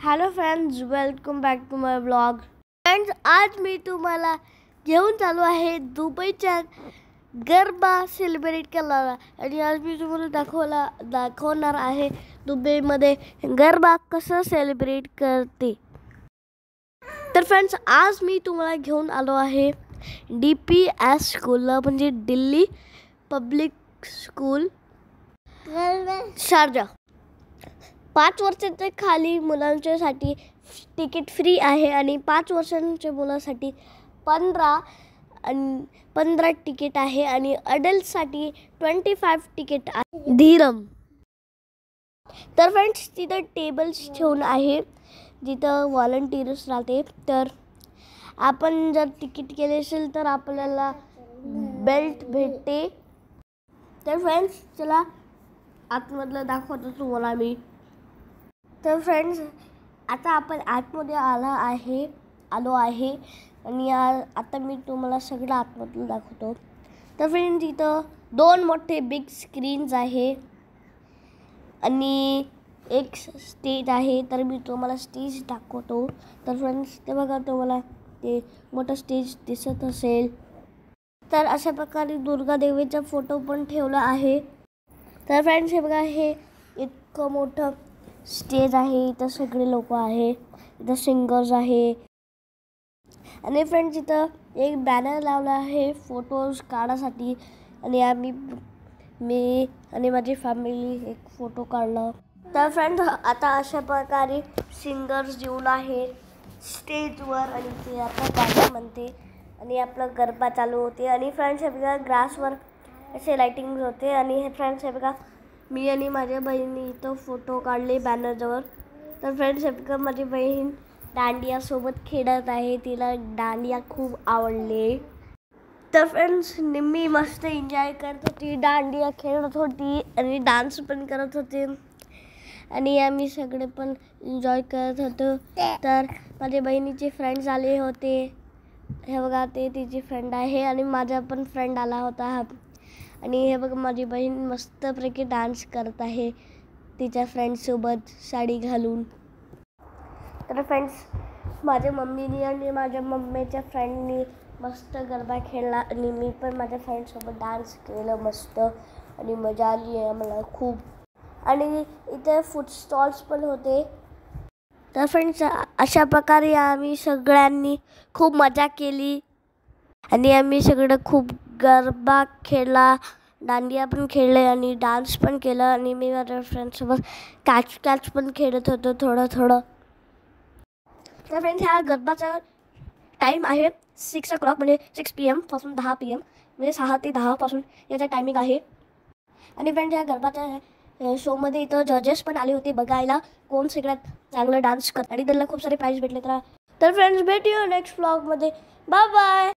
Hello friends, welcome back to my blog. Friends, आज मी तुम्हाला घेऊन चालू आहे दुबईच्या गरबा सेलिब्रेट करायला. आणि आज मी तुम्हाला दाखवणार आहे दुबईमध्ये गरबा कसं सेलिब्रेट करते. तर फ्रेंड्स, आज मी तुम्हाला घेऊन आलो आहे DPS स्कूलला, म्हणजे दिल्ली पब्लिक स्कूल शारजा. 5 वर्षांच्या खाली मुलांच्यासाठी तिकीट फ्री आहे आणि 5 वर्षांच्या मुलांसाठी 15 तिकीट आहे आणि अडल्टसाठी 25 तिकीट आहे धीरम. तर फ्रेंड्स, तिथं टेबल्स ठेवून आहे जिथं व्हॉलंटियर्स राहते. तर आपण जर तिकीट केले असेल तर आपल्याला बेल्ट भेटते. तर फ्रेंड्स, चला आतमधलं दाखवतो तुम्हाला मी. तर फ्रेंड्स, आता आपण आतमध्ये आलो आहे आणि आता मी तुम्हाला सगळं आतमधलं दाखवतो. तर फ्रेंड्स, इथं 2 मोठे बिग स्क्रीन्स आहे आणि एक स्टेज आहे. तर मी तुम्हाला स्टेज दाखवतो. तर फ्रेंड्स, ते बघा, तुम्हाला ते मोठं स्टेज दिसत असेल. तर अशा प्रकारे दुर्गा देवीचा फोटो पण ठेवला आहे. तर फ्रेंड्स, हे बघा, हे इतकं मोठं स्टेज आहे. इथं सगळे लोक आहे, इथं सिंगर्स आहे. आणि फ्रेंड्स, इथं एक बॅनर लावला आहे फोटोज काढण्यासाठी. आणि मी आणि माझी फॅमिली एक फोटो काढला. तर फ्रेंड्स, आता अशा प्रकारे सिंगर्स येऊन आहे स्टेजवर आणि ते आता गाणं म्हणते आणि आपलं गरबा चालू होते. आणि फ्रेंड्स, हे बघा, ग्रासवर असे लाइटिंग होते. आणि हे फ्रेंड्स, हे बघा, मी आणि माझ्या बहिणी इथं फोटो काढले बॅनरजवळ. तर फ्रेंड्स, हे बघा, माझी बहीण दांडियासोबत खेळत आहे. तिला दांडिया खूप आवडले. तर फ्रेंड्स, मी मस्त एन्जॉय करत होती, दांडिया खेळत होती आणि डान्स पण करत होते. आणि आम्ही सगळे पण एन्जॉय करत होतो. तर माझ्या बहिणीचे फ्रेंड्स आले होते. हे बघा, ते तिची फ्रेंड आहे आणि माझा पण फ्रेंड आला होता. आणि हे बघा, माझी बहीण मस्तपैकी डान्स करत आहे तिच्या फ्रेंड्ससोबत साडी घालून. तर फ्रेंड्स, माझ्या मम्मीनी आणि माझ्या मम्मीच्या फ्रेंडनी मस्त गरबा खेळला आणि मी पण माझ्या फ्रेंडसोबत डान्स केलं मस्त. आणि मजा आली आहे मला खूप. आणि इथे फूड स्टॉल्स पण होते. तर फ्रेंड्स, अशा प्रकारे आम्ही सगळ्यांनी खूप मजा केली आणि आम्ही सगळं खूप गरबा खेळला, दांडिया पण खेळले आणि डान्स पण केलं. आणि मी माझ्या फ्रेंड्ससोबत कॅच पण खेळत होतो थोडं. तर फ्रेंड्स, ह्या गरबाचा टाईम आहे 6 o'clock, म्हणजे 6 PM पासून 10 PM, म्हणजे 6 ते 10 पासून याचा टायमिंग आहे. आणि फ्रेंड्स, ह्या गरबाच्या शोमध्ये इथं जजेस पण आले होते बघायला कोण सगळ्यात चांगलं डान्स करत आणि त्यांना खूप सारे प्राइज भेटले. तर फ्रेंड्स, भेटूया नेक्स्ट व्लॉगमध्ये. Bye bye.